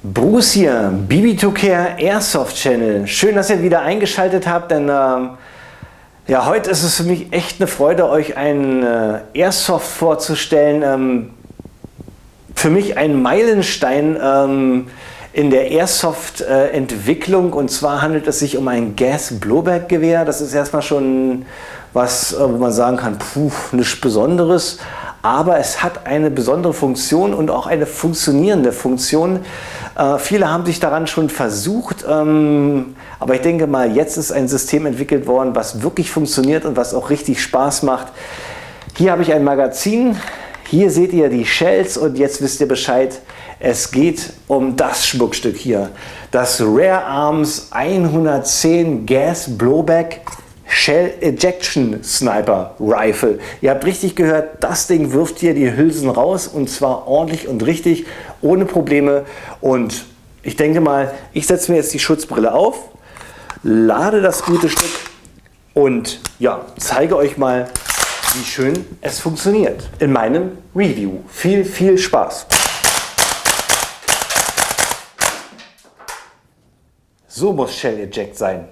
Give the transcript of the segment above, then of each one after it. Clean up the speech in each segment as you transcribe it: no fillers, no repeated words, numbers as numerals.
Bruce hier, BB2Care Airsoft Channel. Schön, dass ihr wieder eingeschaltet habt, denn ja, heute ist es für mich echt eine Freude, euch einen Airsoft vorzustellen. Für mich ein Meilenstein in der Airsoft-Entwicklung, und zwar handelt es sich um ein Gas-Blowback-Gewehr. Das ist erstmal schon was, wo man sagen kann, puh, nichts Besonderes. Aber es hat eine besondere Funktion und auch eine funktionierende Funktion. Viele haben sich daran schon versucht, aber ich denke mal, jetzt ist ein System entwickelt worden, was wirklich funktioniert und was auch richtig Spaß macht. Hier habe ich ein Magazin, hier seht ihr die Shells und jetzt wisst ihr Bescheid, es geht um das Schmuckstück hier. Das Rare Arms 110 Gas Blowback Shell Ejection Sniper Rifle. Ihr habt richtig gehört, das Ding wirft hier die Hülsen raus, und zwar ordentlich und richtig, ohne Probleme. Und ich denke mal, ich setze mir jetzt die Schutzbrille auf, lade das gute Stück und ja, zeige euch mal, wie schön es funktioniert in meinem Review. Viel Spaß! So muss Shell Eject sein.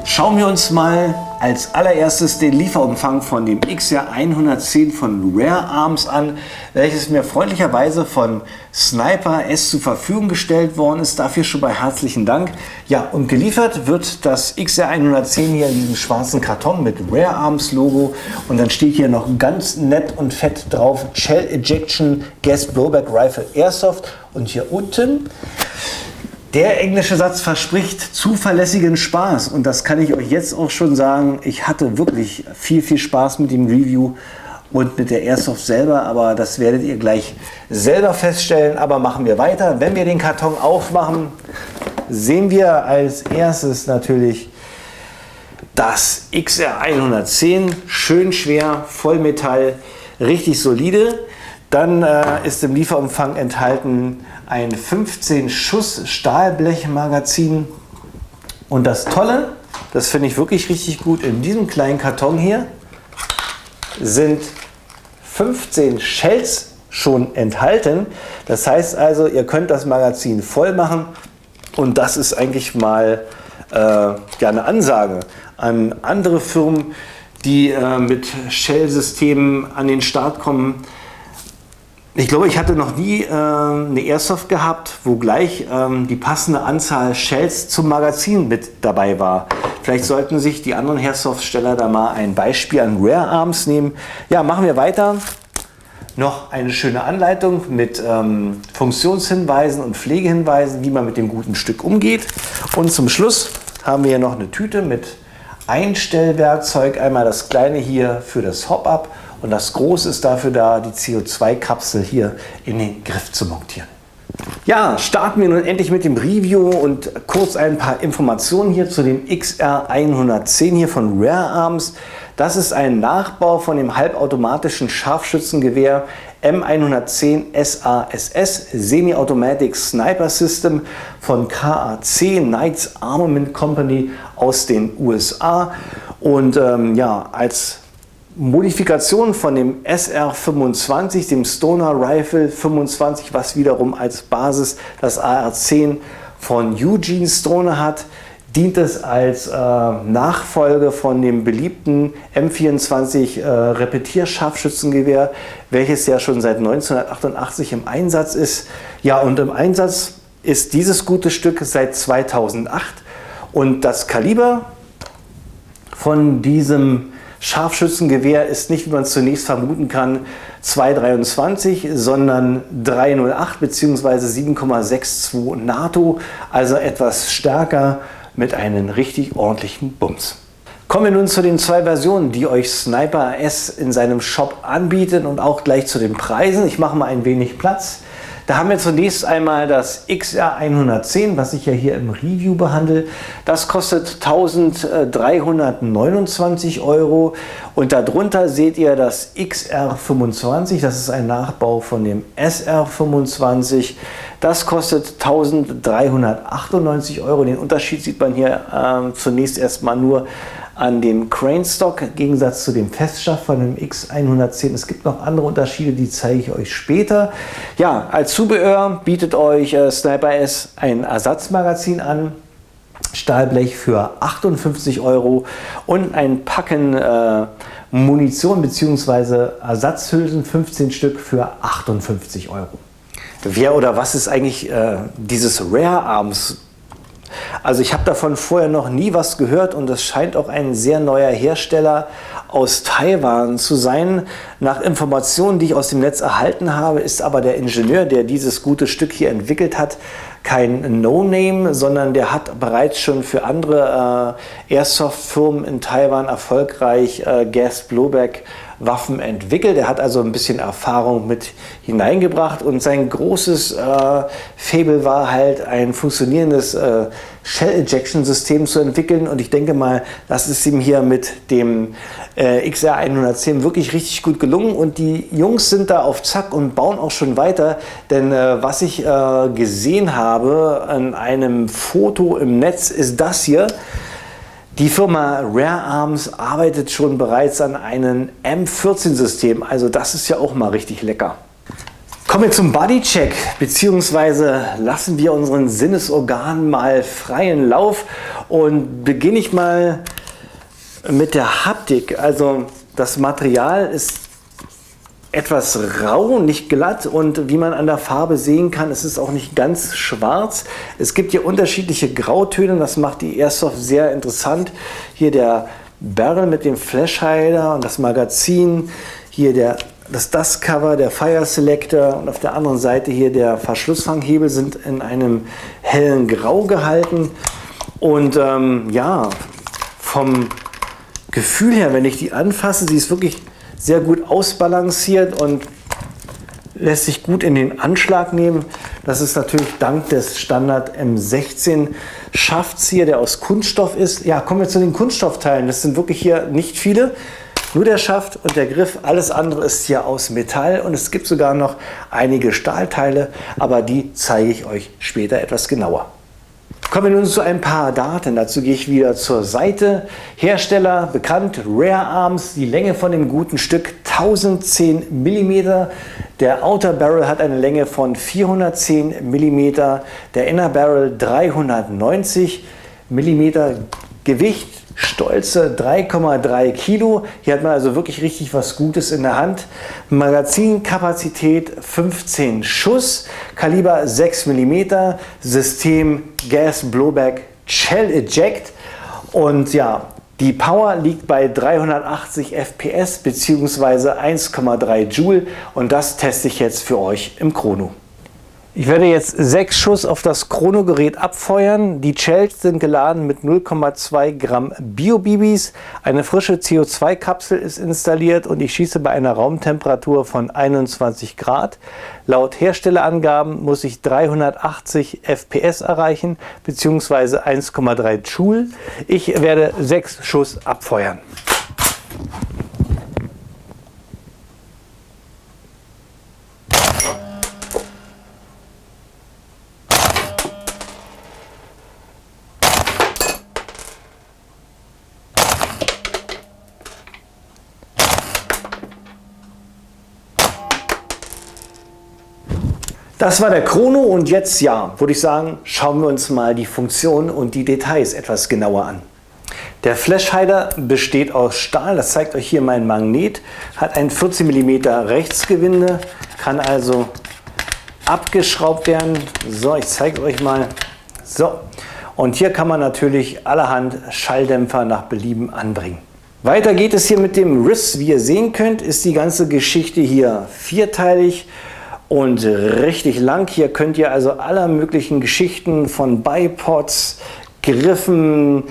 Schauen wir uns mal als allererstes den Lieferumfang von dem XR 110 von Rare Arms an, welches mir freundlicherweise von Sniper S zur Verfügung gestellt worden ist. Dafür schon mal herzlichen Dank. Ja, und geliefert wird das XR 110 hier in diesem schwarzen Karton mit Rare Arms Logo, und dann steht hier noch ganz nett und fett drauf Shell Ejection Gas Blowback Rifle Airsoft, und hier unten der englische Satz verspricht zuverlässigen Spaß, und das kann ich euch jetzt auch schon sagen. Ich hatte wirklich viel Spaß mit dem Review und mit der Airsoft selber, aber das werdet ihr gleich selber feststellen. Aber machen wir weiter. Wenn wir den Karton aufmachen, sehen wir als erstes natürlich das XR 110, schön schwer, Vollmetall, richtig solide. Dann ist im Lieferumfang enthalten ein 15 Schuss Stahlblechmagazin, und das Tolle, das finde ich wirklich richtig gut, in diesem kleinen Karton hier sind 15 Shells schon enthalten. Das heißt also, ihr könnt das Magazin voll machen, und das ist eigentlich mal ja, eine Ansage an andere Firmen, die mit Shell-Systemen an den Start kommen. Ich glaube, ich hatte noch nie eine Airsoft gehabt, wo gleich die passende Anzahl Shells zum Magazin mit dabei war. Vielleicht sollten sich die anderen Airsoft-Steller da mal ein Beispiel an Rare Arms nehmen. Ja, machen wir weiter. Noch eine schöne Anleitung mit Funktionshinweisen und Pflegehinweisen, wie man mit dem guten Stück umgeht. Und zum Schluss haben wir hier noch eine Tüte mit Einstellwerkzeug. Einmal das kleine hier für das Hop-Up, und das große ist dafür da, die CO2-Kapsel hier in den Griff zu montieren. Ja, starten wir nun endlich mit dem Review und kurz ein paar Informationen hier zu dem XR 110 hier von Rare Arms. Das ist ein Nachbau von dem halbautomatischen Scharfschützengewehr M110 SASS Semi-Automatic Sniper System von KAC Knights Armament Company aus den USA. Und ja, als Modifikation von dem SR25, dem Stoner Rifle 25, was wiederum als Basis das AR-10 von Eugene Stoner hat, dient es als Nachfolge von dem beliebten M24 Repetierscharfschützengewehr, welches ja schon seit 1988 im Einsatz ist. Ja, und im Einsatz ist dieses gute Stück seit 2008, und das Kaliber von diesem Scharfschützengewehr ist nicht, wie man es zunächst vermuten kann, 2,23, sondern 3,08 bzw. 7,62 NATO, also etwas stärker mit einem richtig ordentlichen Bums. Kommen wir nun zu den zwei Versionen, die euch Sniper S in seinem Shop anbietet, und auch gleich zu den Preisen. Ich mache mal ein wenig Platz. Da haben wir zunächst einmal das XR110, was ich ja hier im Review behandle. Das kostet 1.329 € und darunter seht ihr das XR25, das ist ein Nachbau von dem SR25. Das kostet 1.398 €. Den Unterschied sieht man hier zunächst erstmal nur an dem Crane-Stock im Gegensatz zu dem Festschaft von dem X110. Es gibt noch andere Unterschiede, die zeige ich euch später. Ja, als Zubehör bietet euch Sniper S ein Ersatzmagazin an. Stahlblech für 58 € und ein Packen Munition bzw. Ersatzhülsen, 15 Stück für 58 €. Wer oder was ist eigentlich dieses Rare Arms? Also ich habe davon vorher noch nie was gehört und es scheint auch ein sehr neuer Hersteller aus Taiwan zu sein. Nach Informationen, die ich aus dem Netz erhalten habe, ist aber der Ingenieur, der dieses gute Stück hier entwickelt hat, kein No-Name, sondern der hat bereits schon für andere Airsoft-Firmen in Taiwan erfolgreich Gas-Blowback-Waffen entwickelt. Er hat also ein bisschen Erfahrung mit hineingebracht und sein großes Faible war halt ein funktionierendes Shell-Ejection-System zu entwickeln und ich denke mal, das ist ihm hier mit dem XR110 wirklich richtig gut gelungen und die Jungs sind da auf Zack und bauen auch schon weiter, denn was ich gesehen habe in einem Foto im Netz ist das hier. Die Firma Rare Arms arbeitet schon bereits an einem M14-System, also das ist ja auch mal richtig lecker. Kommen wir zum Bodycheck, beziehungsweise lassen wir unseren Sinnesorganen mal freien Lauf und beginne ich mal mit der Haptik. Also das Material ist etwas rau, nicht glatt und wie man an der Farbe sehen kann, ist es auch nicht ganz schwarz. Es gibt hier unterschiedliche Grautöne, das macht die Airsoft sehr interessant. Hier der Barrel mit dem Flashhider und das Magazin, hier das Dustcover, der Fire Selector und auf der anderen Seite hier der Verschlussfanghebel sind in einem hellen Grau gehalten. Und ja, vom Gefühl her, wenn ich die anfasse, sie ist wirklich sehr gut ausbalanciert und lässt sich gut in den Anschlag nehmen. Das ist natürlich dank des Standard M16 Schafts hier, der aus Kunststoff ist. Ja, kommen wir zu den Kunststoffteilen. Das sind wirklich hier nicht viele. Nur der Schaft und der Griff, alles andere ist hier aus Metall und es gibt sogar noch einige Stahlteile, aber die zeige ich euch später etwas genauer. Kommen wir nun zu ein paar Daten, dazu gehe ich wieder zur Seite. Hersteller bekannt, Rare Arms, die Länge von dem guten Stück 1010 mm. Der Outer Barrel hat eine Länge von 410 mm, der Inner Barrel 390 mm, Gewicht stolze 3,3 Kilo. Hier hat man also wirklich richtig was Gutes in der Hand. Magazinkapazität 15 Schuss, Kaliber 6 mm, System Gas Blowback Shell Eject und ja, die Power liegt bei 380 FPS bzw. 1,3 Joule und das teste ich jetzt für euch im Chrono. Ich werde jetzt 6 Schuss auf das Chronogerät abfeuern. Die Shells sind geladen mit 0,2 Gramm Bio-BBs. Eine frische CO2-Kapsel ist installiert und ich schieße bei einer Raumtemperatur von 21 Grad. Laut Herstellerangaben muss ich 380 FPS erreichen bzw. 1,3 Joule. Ich werde 6 Schuss abfeuern. Das war der Chrono und jetzt, ja, würde ich sagen, schauen wir uns mal die Funktion und die Details etwas genauer an. Der Flashhider besteht aus Stahl, das zeigt euch hier mein Magnet, hat ein 14 mm Rechtsgewinde, kann also abgeschraubt werden. So, ich zeige euch mal. So, und hier kann man natürlich allerhand Schalldämpfer nach Belieben anbringen. Weiter geht es hier mit dem Riss. Wie ihr sehen könnt, ist die ganze Geschichte hier vierteilig und richtig lang. Hier könnt ihr also aller möglichen Geschichten von Bipods, Griffen,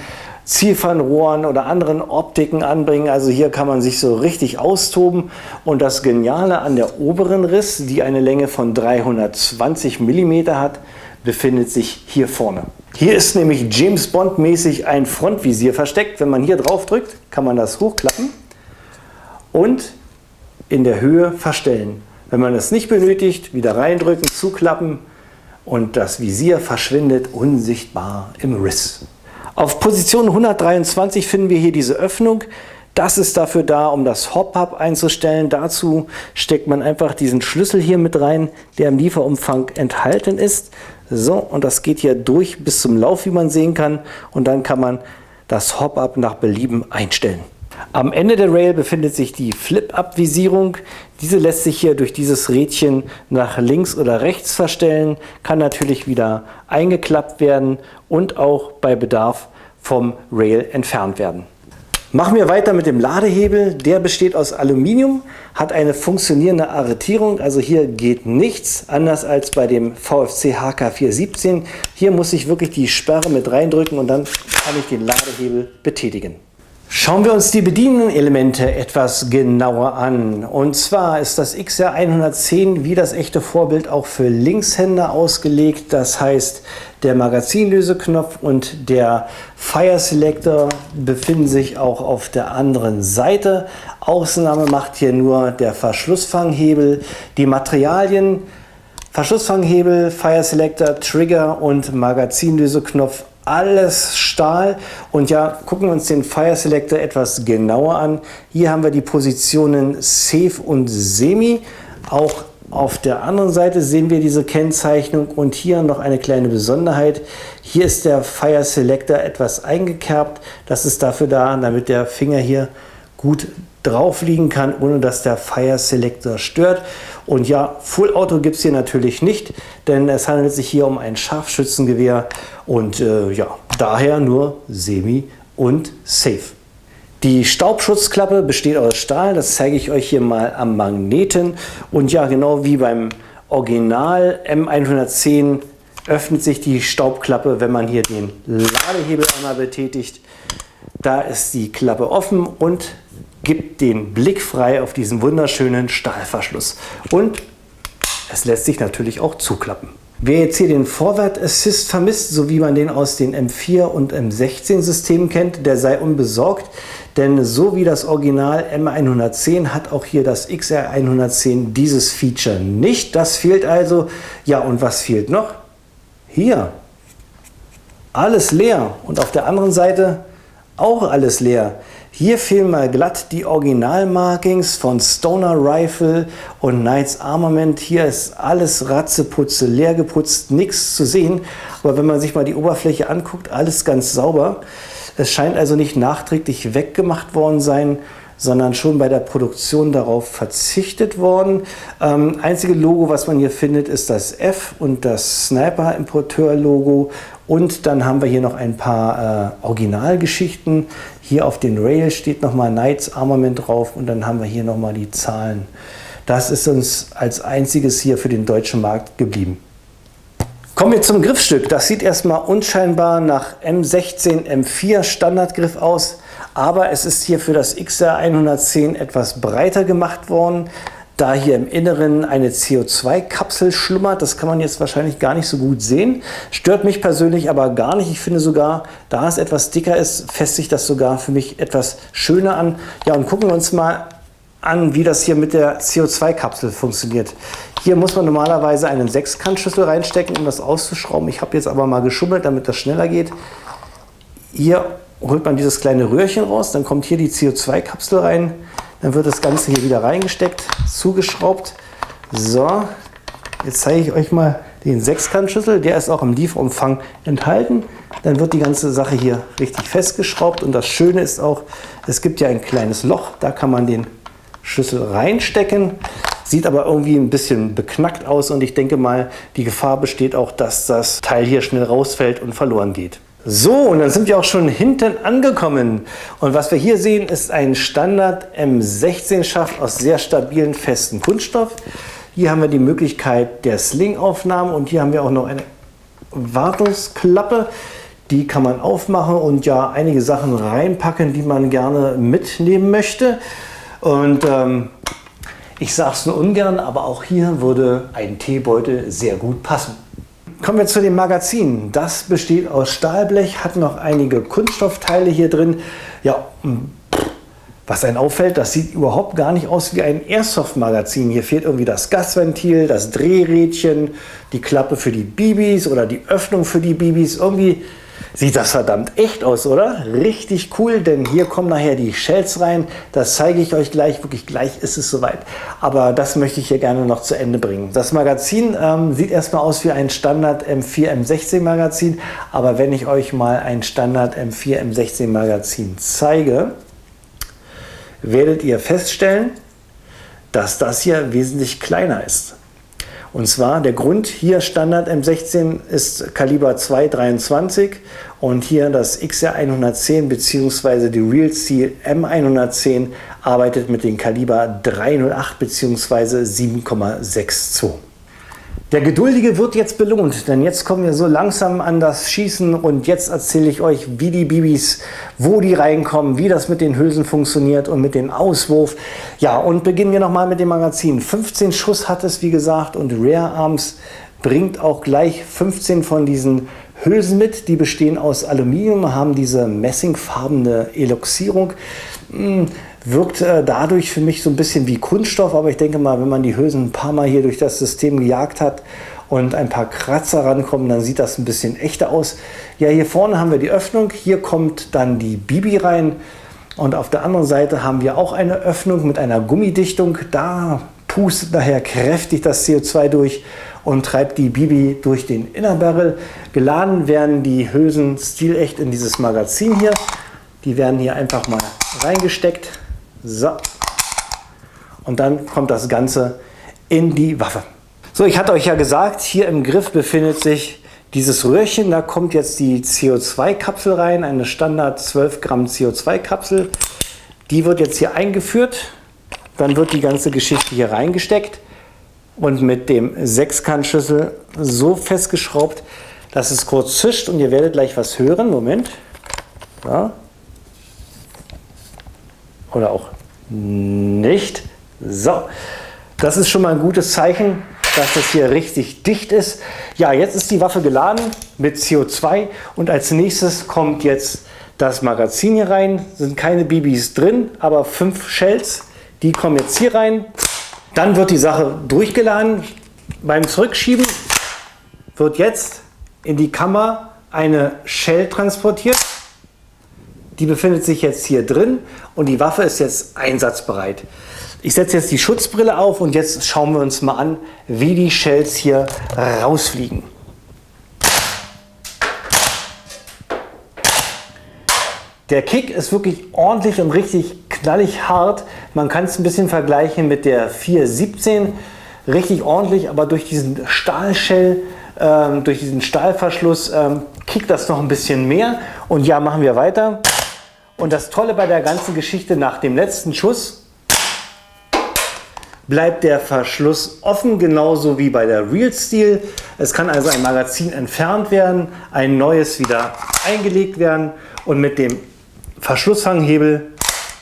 Zielfernrohren oder anderen Optiken anbringen. Also hier kann man sich so richtig austoben. Und das Geniale an der oberen Riss, die eine Länge von 320 mm hat, befindet sich hier vorne. Hier ist nämlich James Bond mäßig ein Frontvisier versteckt. Wenn man hier drauf drückt, kann man das hochklappen und in der Höhe verstellen. Wenn man es nicht benötigt, wieder reindrücken, zuklappen und das Visier verschwindet unsichtbar im Riss. Auf Position 123 finden wir hier diese Öffnung. Das ist dafür da, um das Hop-Up einzustellen. Dazu steckt man einfach diesen Schlüssel hier mit rein, der im Lieferumfang enthalten ist. So, und das geht hier durch bis zum Lauf, wie man sehen kann. Und dann kann man das Hop-Up nach Belieben einstellen. Am Ende der Rail befindet sich die Flip-Up-Visierung. Diese lässt sich hier durch dieses Rädchen nach links oder rechts verstellen, kann natürlich wieder eingeklappt werden und auch bei Bedarf vom Rail entfernt werden. Machen wir weiter mit dem Ladehebel. Der besteht aus Aluminium, hat eine funktionierende Arretierung, also hier geht nichts, anders als bei dem VFC HK417. Hier muss ich wirklich die Sperre mit reindrücken und dann kann ich den Ladehebel betätigen. Schauen wir uns die Bedienelemente etwas genauer an. Und zwar ist das XR 110 wie das echte Vorbild auch für Linkshänder ausgelegt. Das heißt, der Magazinlöseknopf und der Fire Selector befinden sich auch auf der anderen Seite. Ausnahme macht hier nur der Verschlussfanghebel. Die Materialien: Verschlussfanghebel, Fire Selector, Trigger und Magazinlöseknopf, alles Stahl. Und ja, gucken wir uns den Fire Selector etwas genauer an. Hier haben wir die Positionen Safe und Semi. Auch auf der anderen Seite sehen wir diese Kennzeichnung und hier noch eine kleine Besonderheit. Hier ist der Fire Selector etwas eingekerbt. Das ist dafür da, damit der Finger hier gut drauf liegen kann, ohne dass der Fire Selector stört. Und ja, Full Auto gibt es hier natürlich nicht, denn es handelt sich hier um ein Scharfschützengewehr und ja, daher nur Semi und Safe. Die Staubschutzklappe besteht aus Stahl, das zeige ich euch hier mal am Magneten. Und ja, genau wie beim Original M110 öffnet sich die Staubklappe, wenn man hier den Ladehebel einmal betätigt. Da ist die Klappe offen und gibt den Blick frei auf diesen wunderschönen Stahlverschluss. Und es lässt sich natürlich auch zuklappen. Wer jetzt hier den Forward Assist vermisst, so wie man den aus den M4 und M16 Systemen kennt, der sei unbesorgt, denn so wie das Original M110 hat auch hier das XR 110 dieses Feature nicht. Das fehlt also. Ja, und was fehlt noch? Hier alles leer und auf der anderen Seite auch alles leer. Hier fehlen mal glatt die Originalmarkings von Stoner Rifle und Knights Armament. Hier ist alles ratzeputze, leer geputzt, nichts zu sehen. Aber wenn man sich mal die Oberfläche anguckt, alles ganz sauber. Es scheint also nicht nachträglich weggemacht worden sein, sondern schon bei der Produktion darauf verzichtet worden. Einzige Logo, was man hier findet, ist das F und das Sniper-Importeur-Logo. Und dann haben wir hier noch ein paar Originalgeschichten. Hier auf den Rail steht nochmal Knights Armament drauf und dann haben wir hier nochmal die Zahlen. Das ist uns als einziges hier für den deutschen Markt geblieben. Kommen wir zum Griffstück. Das sieht erstmal unscheinbar nach M16 M4 Standardgriff aus, aber es ist hier für das XR 110 etwas breiter gemacht worden, da hier im Inneren eine CO2-Kapsel schlummert. Das kann man jetzt wahrscheinlich gar nicht so gut sehen. Stört mich persönlich aber gar nicht. Ich finde sogar, da es etwas dicker ist, fässt sich das sogar für mich etwas schöner an. Ja, und gucken wir uns mal an, wie das hier mit der CO2-Kapsel funktioniert. Hier muss man normalerweise einen Sechskantschlüssel reinstecken, um das auszuschrauben. Ich habe jetzt aber mal geschummelt, damit das schneller geht. Hier holt man dieses kleine Röhrchen raus, dann kommt hier die CO2-Kapsel rein. Dann wird das Ganze hier wieder reingesteckt, zugeschraubt. So, jetzt zeige ich euch mal den Sechskantschlüssel. Der ist auch im Lieferumfang enthalten. Dann wird die ganze Sache hier richtig festgeschraubt. Und das Schöne ist auch, es gibt ja ein kleines Loch. Da kann man den Schlüssel reinstecken. Sieht aber irgendwie ein bisschen beknackt aus. Und ich denke mal, die Gefahr besteht auch, dass das Teil hier schnell rausfällt und verloren geht. So, und dann sind wir auch schon hinten angekommen. Und was wir hier sehen, ist ein Standard M16-Schaft aus sehr stabilen, festen Kunststoff. Hier haben wir die Möglichkeit der Sling-Aufnahme und hier haben wir auch noch eine Wartungsklappe. Die kann man aufmachen und ja einige Sachen reinpacken, die man gerne mitnehmen möchte. Und ich sage es nur ungern, aber auch hier würde ein Teebeutel sehr gut passen. Kommen wir zu dem Magazin. Das besteht aus Stahlblech, hat noch einige Kunststoffteile hier drin. Ja, was einem auffällt, das sieht überhaupt gar nicht aus wie ein Airsoft-Magazin. Hier fehlt irgendwie das Gasventil, das Drehrädchen, die Klappe für die Bibis oder die Öffnung für die Bibis. Irgendwie sieht das verdammt echt aus, oder? Richtig cool, denn hier kommen nachher die Shells rein. Das zeige ich euch gleich. Wirklich gleich ist es soweit. Aber das möchte ich hier gerne noch zu Ende bringen. Das Magazin sieht erstmal aus wie ein Standard M4 M16 Magazin. Aber wenn ich euch mal ein Standard M4 M16 Magazin zeige, werdet ihr feststellen, dass das hier wesentlich kleiner ist. Und zwar der Grund hier Standard M16 ist Kaliber 2,23 und hier das XR 110 bzw. die Real Steel M110 arbeitet mit dem Kaliber 308 bzw. 7,62. Der Geduldige wird jetzt belohnt, denn jetzt kommen wir so langsam an das Schießen und jetzt erzähle ich euch, wie die Bibis, wo die reinkommen, wie das mit den Hülsen funktioniert und mit dem Auswurf. Ja, und beginnen wir nochmal mit dem Magazin. 15 Schuss hat es, wie gesagt, und Rare Arms bringt auch gleich 15 von diesen Hülsen mit. Die bestehen aus Aluminium, haben diese messingfarbene Eloxierung. Wirkt dadurch für mich so ein bisschen wie Kunststoff, aber ich denke mal, wenn man die Hülsen ein paar Mal hier durch das System gejagt hat und ein paar Kratzer rankommen, dann sieht das ein bisschen echter aus. Ja, hier vorne haben wir die Öffnung, hier kommt dann die Bibi rein und auf der anderen Seite haben wir auch eine Öffnung mit einer Gummidichtung. Da pustet nachher kräftig das CO2 durch und treibt die Bibi durch den Innerbarrel. Geladen werden die Hülsen stilecht in dieses Magazin hier. Die werden hier einfach mal reingesteckt. So. Und dann kommt das Ganze in die Waffe. So, ich hatte euch ja gesagt, hier im Griff befindet sich dieses Röhrchen. Da kommt jetzt die CO2-Kapsel rein, eine Standard 12 Gramm CO2-Kapsel. Die wird jetzt hier eingeführt. Dann wird die ganze Geschichte hier reingesteckt und mit dem Sechskantschlüssel so festgeschraubt, dass es kurz zischt und ihr werdet gleich was hören. Moment. Ja. Oder auch nicht. So, das ist schon mal ein gutes Zeichen, dass das hier richtig dicht ist. Ja, jetzt ist die Waffe geladen mit CO2 und als nächstes kommt jetzt das Magazin hier rein. Sind keine Bibis drin, aber 5 Shells, die kommen jetzt hier rein. Dann wird die Sache durchgeladen. Beim Zurückschieben wird jetzt in die Kammer eine Shell transportiert. Die befindet sich jetzt hier drin und die Waffe ist jetzt einsatzbereit. Ich setze jetzt die Schutzbrille auf und jetzt schauen wir uns mal an, wie die Shells hier rausfliegen. Der Kick ist wirklich ordentlich und richtig knallig hart. Man kann es ein bisschen vergleichen mit der 417. Richtig ordentlich, aber durch diesen Stahlshell, durch diesen Stahlverschluss kickt das noch ein bisschen mehr. Und ja, machen wir weiter. Und das Tolle bei der ganzen Geschichte, nach dem letzten Schuss bleibt der Verschluss offen, genauso wie bei der Real Steel. Es kann also ein Magazin entfernt werden, ein neues wieder eingelegt werden und mit dem Verschlussfanghebel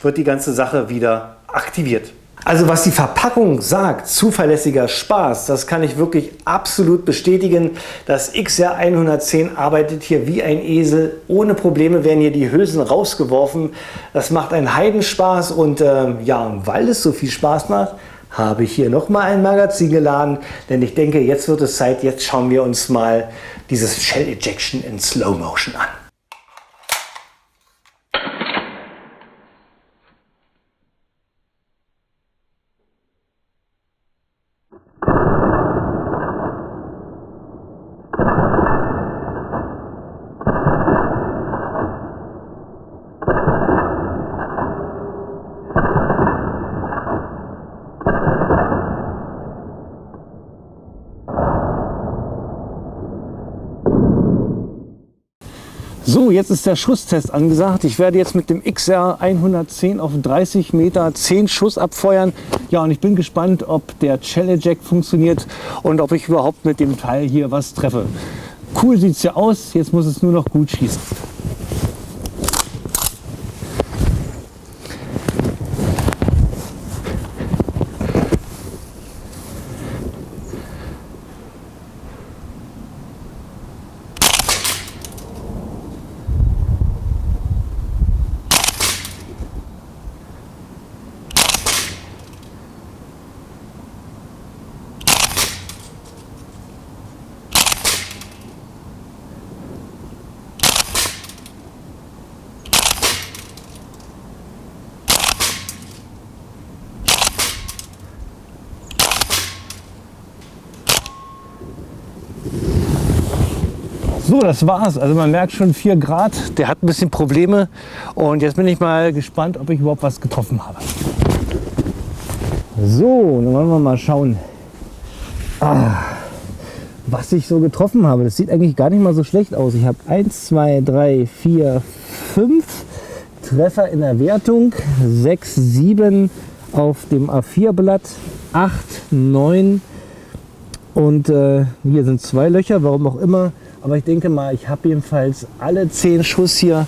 wird die ganze Sache wieder aktiviert. Also was die Verpackung sagt, zuverlässiger Spaß, das kann ich wirklich absolut bestätigen. Das XR 110 arbeitet hier wie ein Esel. Ohne Probleme werden hier die Hülsen rausgeworfen. Das macht einen Heidenspaß und ja, weil es so viel Spaß macht, habe ich hier nochmal ein Magazin geladen. Denn ich denke, jetzt wird es Zeit, jetzt schauen wir uns mal dieses Shell Ejection in Slow Motion an. So, jetzt ist der Schusstest angesagt. Ich werde jetzt mit dem XR 110 auf 30 Meter 10 Schuss abfeuern. Ja, und ich bin gespannt, ob der Shell Eject funktioniert und ob ich überhaupt mit dem Teil hier was treffe. Cool sieht es ja aus, jetzt muss es nur noch gut schießen. So, das war's. Also man merkt schon 4 Grad. Der hat ein bisschen Probleme. Und jetzt bin ich mal gespannt, ob ich überhaupt was getroffen habe. So, dann wollen wir mal schauen, was ich so getroffen habe. Das sieht eigentlich gar nicht mal so schlecht aus. Ich habe 1, 2, 3, 4, 5 Treffer in der Wertung. 6, 7 auf dem A4-Blatt. 8, 9 und hier sind 2 Löcher, warum auch immer. Aber ich denke mal, ich habe jedenfalls alle 10 Schuss hier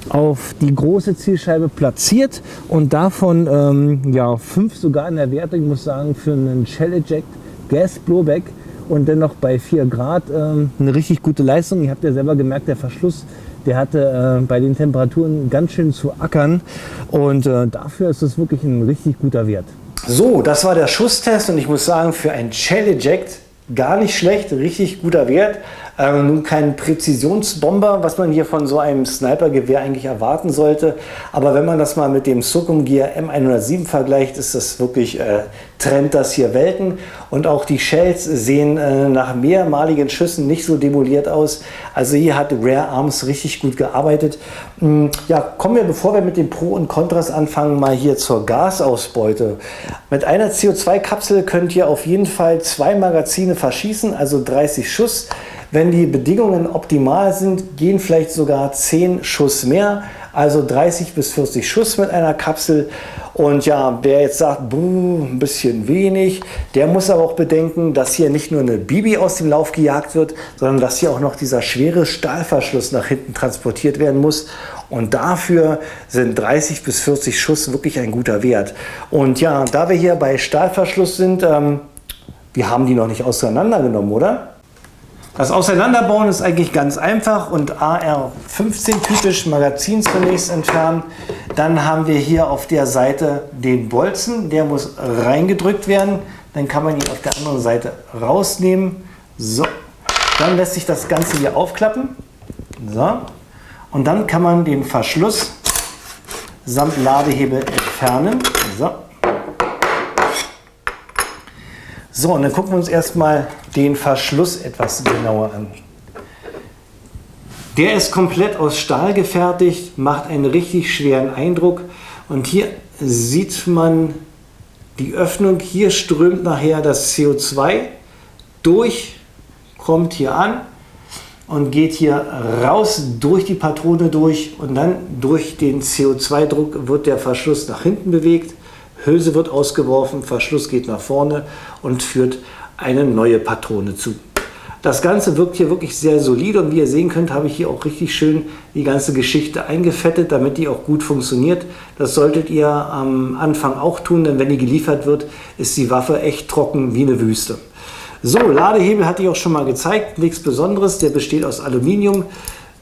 auf die große Zielscheibe platziert und davon ja, 5 sogar in der Wertung. Ich muss sagen, für einen Shell Eject Gas Blowback und dennoch bei 4 Grad eine richtig gute Leistung. Ihr habt ja selber gemerkt, der Verschluss, der hatte bei den Temperaturen ganz schön zu ackern und dafür ist es wirklich ein richtig guter Wert. So, das war der Schusstest und ich muss sagen, für ein Shell Eject gar nicht schlecht, richtig guter Wert. Nun kein Präzisionsbomber, was man hier von so einem Snipergewehr eigentlich erwarten sollte. Aber wenn man das mal mit dem Socom Gear M107 vergleicht, ist das wirklich, trennt das hier Welten. Und auch die Shells sehen nach mehrmaligen Schüssen nicht so demoliert aus. Also hier hat Rare Arms richtig gut gearbeitet. Ja, kommen wir, bevor wir mit den Pro und Kontras anfangen, mal hier zur Gasausbeute. Mit einer CO2-Kapsel könnt ihr auf jeden Fall 2 Magazine verschießen, also 30 Schuss. Wenn die Bedingungen optimal sind, gehen vielleicht sogar 10 Schuss mehr, also 30 bis 40 Schuss mit einer Kapsel. Und ja, wer jetzt sagt, ein bisschen wenig, der muss aber auch bedenken, dass hier nicht nur eine Bibi aus dem Lauf gejagt wird, sondern dass hier auch noch dieser schwere Stahlverschluss nach hinten transportiert werden muss. Und dafür sind 30 bis 40 Schuss wirklich ein guter Wert. Und ja, da wir hier bei Stahlverschluss sind, wir haben die noch nicht auseinandergenommen, oder? Das Auseinanderbauen ist eigentlich ganz einfach und AR-15 typisch, Magazin zunächst entfernen. Dann haben wir hier auf der Seite den Bolzen, der muss reingedrückt werden. Dann kann man ihn auf der anderen Seite rausnehmen. So, dann lässt sich das Ganze hier aufklappen. So, und dann kann man den Verschluss samt Ladehebel entfernen. So. So, und dann gucken wir uns erstmal den Verschluss etwas genauer an. Der ist komplett aus Stahl gefertigt, macht einen richtig schweren Eindruck. Und hier sieht man die Öffnung. Hier strömt nachher das CO2 durch, kommt hier an und geht hier raus durch die Patrone durch. Und dann durch den CO2-Druck wird der Verschluss nach hinten bewegt. Hülse wird ausgeworfen, Verschluss geht nach vorne und führt eine neue Patrone zu. Das Ganze wirkt hier wirklich sehr solide und wie ihr sehen könnt, habe ich hier auch richtig schön die ganze Geschichte eingefettet, damit die auch gut funktioniert. Das solltet ihr am Anfang auch tun, denn wenn die geliefert wird, ist die Waffe echt trocken wie eine Wüste. So, Ladehebel hatte ich auch schon mal gezeigt, nichts Besonderes, der besteht aus Aluminium.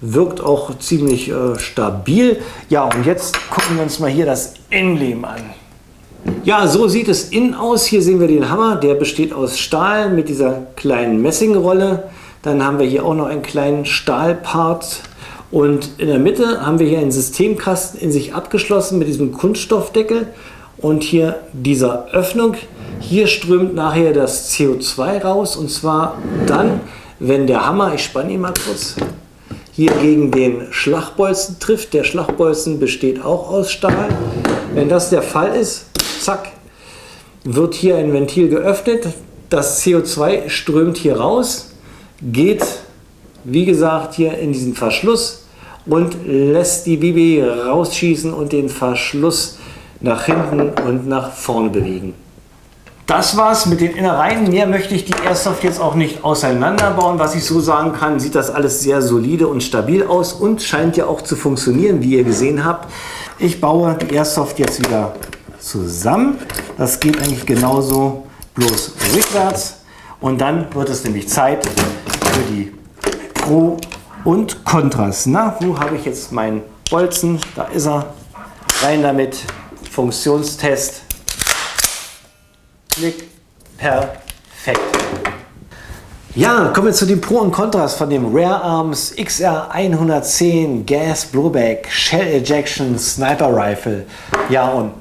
Wirkt auch ziemlich stabil. Ja, und jetzt gucken wir uns mal hier das Innenleben an. Ja, so sieht es innen aus. Hier sehen wir den Hammer, der besteht aus Stahl mit dieser kleinen Messingrolle. Dann haben wir hier auch noch einen kleinen Stahlpart. Und in der Mitte haben wir hier einen Systemkasten in sich abgeschlossen mit diesem Kunststoffdeckel. Und hier dieser Öffnung. Hier strömt nachher das CO2 raus. Und zwar dann, wenn der Hammer, ich spanne ihn mal kurz, hier gegen den Schlagbolzen trifft. Der Schlagbolzen besteht auch aus Stahl. Wenn das der Fall ist, zack, wird hier ein Ventil geöffnet. Das CO2 strömt hier raus, geht, wie gesagt, hier in diesen Verschluss und lässt die Bibi rausschießen und den Verschluss nach hinten und nach vorne bewegen. Das war's mit den Innereien. Mehr möchte ich die Airsoft jetzt auch nicht auseinanderbauen. Was ich so sagen kann, sieht das alles sehr solide und stabil aus und scheint ja auch zu funktionieren, wie ihr gesehen habt. Ich baue die Airsoft jetzt wieder zusammen. Das geht eigentlich genauso, bloß rückwärts. Und dann wird es nämlich Zeit für die Pro und Kontras. Na, wo habe ich jetzt meinen Bolzen? Da ist er. Rein damit. Funktionstest. Klick. Perfekt. Ja, kommen wir zu den Pro und Kontras von dem Rare Arms XR 110 Gas Blowback Shell Ejection Sniper Rifle. Ja, und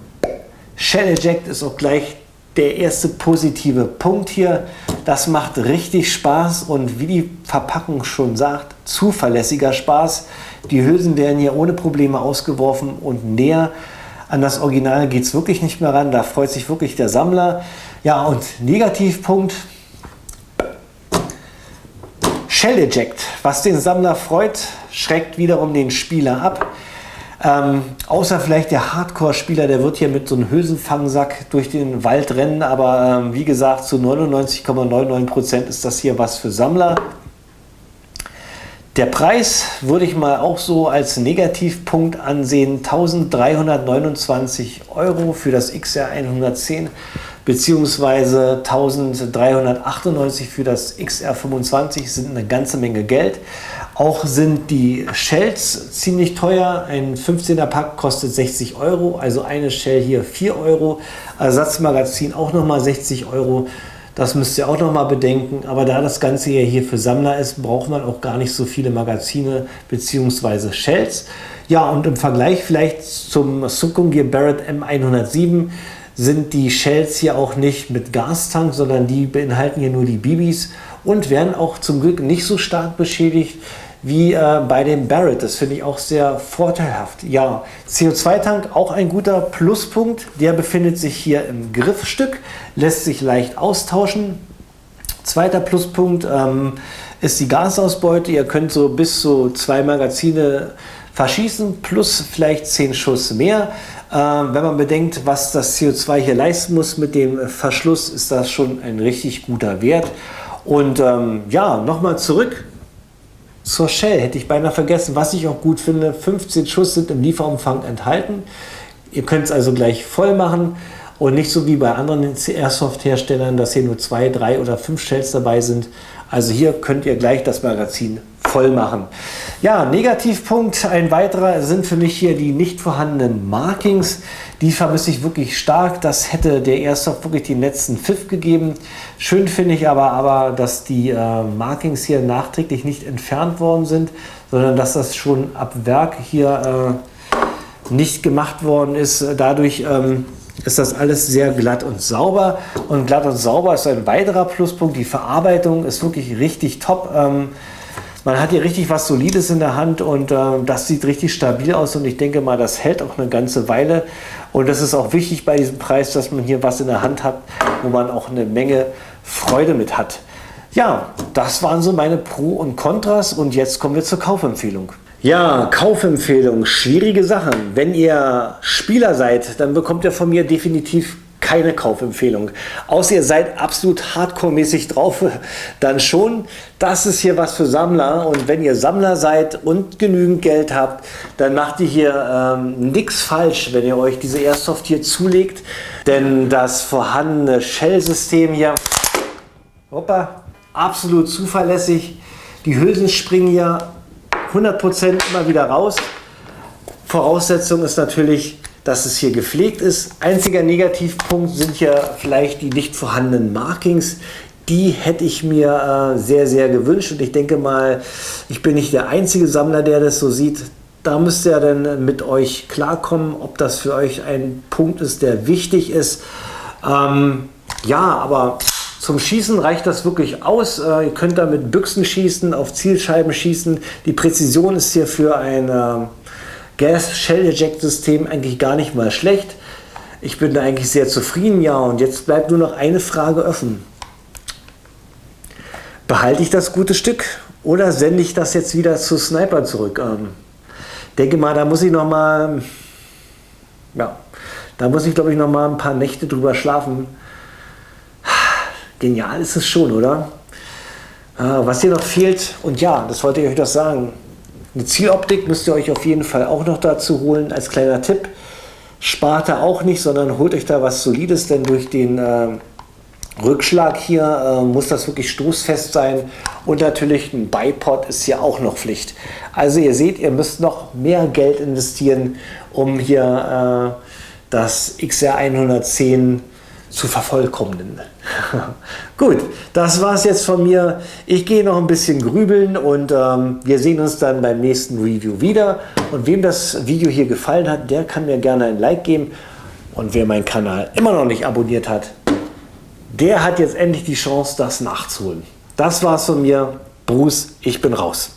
Shell Eject ist auch gleich der erste positive Punkt hier. Das macht richtig Spaß und wie die Verpackung schon sagt, zuverlässiger Spaß. Die Hülsen werden hier ohne Probleme ausgeworfen und näher an das Original geht es wirklich nicht mehr ran. Da freut sich wirklich der Sammler. Ja, und Negativpunkt: Shell Eject. Was den Sammler freut, schreckt wiederum den Spieler ab. Außer vielleicht der Hardcore-Spieler, der wird hier mit so einem Hülsenfangsack durch den Wald rennen. Aber wie gesagt, zu 99,99% ist das hier was für Sammler. Der Preis würde ich mal auch so als Negativpunkt ansehen. 1.329 € für das XR 110 bzw. 1.398 für das XR 25 sind eine ganze Menge Geld. Auch sind die Shells ziemlich teuer. Ein 15er Pack kostet 60 €, also eine Shell hier 4 €. Ersatzmagazin auch nochmal 60 €. Das müsst ihr auch noch mal bedenken. Aber da das Ganze hier für Sammler ist, braucht man auch gar nicht so viele Magazine bzw. Shells. Ja, und im Vergleich vielleicht zum Sukhum Gear Barrett M107 sind die Shells hier auch nicht mit Gastank, sondern die beinhalten hier nur die BBs und werden auch zum Glück nicht so stark beschädigt wie bei dem Barrett. Das finde ich auch sehr vorteilhaft. Ja, CO2-Tank auch ein guter Pluspunkt. Der befindet sich hier im Griffstück, lässt sich leicht austauschen. Zweiter Pluspunkt ist die Gasausbeute. Ihr könnt so bis zu 2 Magazine verschießen, plus vielleicht 10 Schuss mehr. Wenn man bedenkt, was das CO2 hier leisten muss mit dem Verschluss, ist das schon ein richtig guter Wert. Und ja, nochmal zurück zur Shell, hätte ich beinahe vergessen. Was ich auch gut finde, 15 Schuss sind im Lieferumfang enthalten. Ihr könnt es also gleich voll machen und nicht so wie bei anderen Airsoft-Herstellern, dass hier nur 2, 3 oder 5 Shells dabei sind. Also hier könnt ihr gleich das Magazin voll machen. Ja, Negativpunkt, ein weiterer sind für mich hier die nicht vorhandenen Markings. Die vermisse ich wirklich stark. Das hätte der Airsoft wirklich den letzten Pfiff gegeben. Schön finde ich aber, dass die Markings hier nachträglich nicht entfernt worden sind, sondern dass das schon ab Werk hier nicht gemacht worden ist. Dadurch ist das alles sehr glatt und sauber. Und glatt und sauber ist ein weiterer Pluspunkt. Die Verarbeitung ist wirklich richtig top. Man hat hier richtig was Solides in der Hand und das sieht richtig stabil aus und ich denke mal, das hält auch eine ganze Weile. Und das ist auch wichtig bei diesem Preis, dass man hier was in der Hand hat, wo man auch eine Menge Freude mit hat. Ja, das waren so meine Pro und Kontras und jetzt kommen wir zur Kaufempfehlung. Ja, Kaufempfehlung, schwierige Sachen. Wenn ihr Spieler seid, dann bekommt ihr von mir definitiv keine Kaufempfehlung. Außer ihr seid absolut hardcore-mäßig drauf, dann schon. Das ist hier was für Sammler und wenn ihr Sammler seid und genügend Geld habt, dann macht ihr hier nichts falsch, wenn ihr euch diese Airsoft hier zulegt. Denn das vorhandene Shell-System hier, hoppa, absolut zuverlässig. Die Hülsen springen hier 100% immer wieder raus. Voraussetzung ist natürlich, dass es hier gepflegt ist. Einziger Negativpunkt sind ja vielleicht die nicht vorhandenen Markings. Die hätte ich mir sehr, sehr gewünscht und ich denke mal, ich bin nicht der einzige Sammler, der das so sieht. Da müsst ihr dann mit euch klarkommen, ob das für euch ein Punkt ist, der wichtig ist. Ja, aber zum Schießen reicht das wirklich aus. Ihr könnt da mit Büchsen schießen, auf Zielscheiben schießen. Die Präzision ist hier für ein Gas-Shell-Eject-System eigentlich gar nicht mal schlecht. Ich bin da eigentlich sehr zufrieden. Ja, und jetzt bleibt nur noch eine Frage offen. Behalte ich das gute Stück oder sende ich das jetzt wieder zu Sniper zurück? Denke mal, da muss ich noch mal, ja, da muss ich glaube ich noch mal ein paar Nächte drüber schlafen. Genial ist es schon, oder? Was hier noch fehlt, und ja, das wollte ich euch doch sagen, eine Zieloptik müsst ihr euch auf jeden Fall auch noch dazu holen, als kleiner Tipp. Spart da auch nicht, sondern holt euch da was Solides, denn durch den Rückschlag hier muss das wirklich stoßfest sein. Und natürlich ein Bipod ist hier auch noch Pflicht. Also ihr seht, ihr müsst noch mehr Geld investieren, um hier das XR 110 zu vervollkommnen. Gut, das war es jetzt von mir. Ich gehe noch ein bisschen grübeln und wir sehen uns dann beim nächsten Review wieder. Und wem das Video hier gefallen hat, der kann mir gerne ein Like geben. Und wer meinen Kanal immer noch nicht abonniert hat, der hat jetzt endlich die Chance, das nachzuholen. Das war's von mir. Bruce, ich bin raus.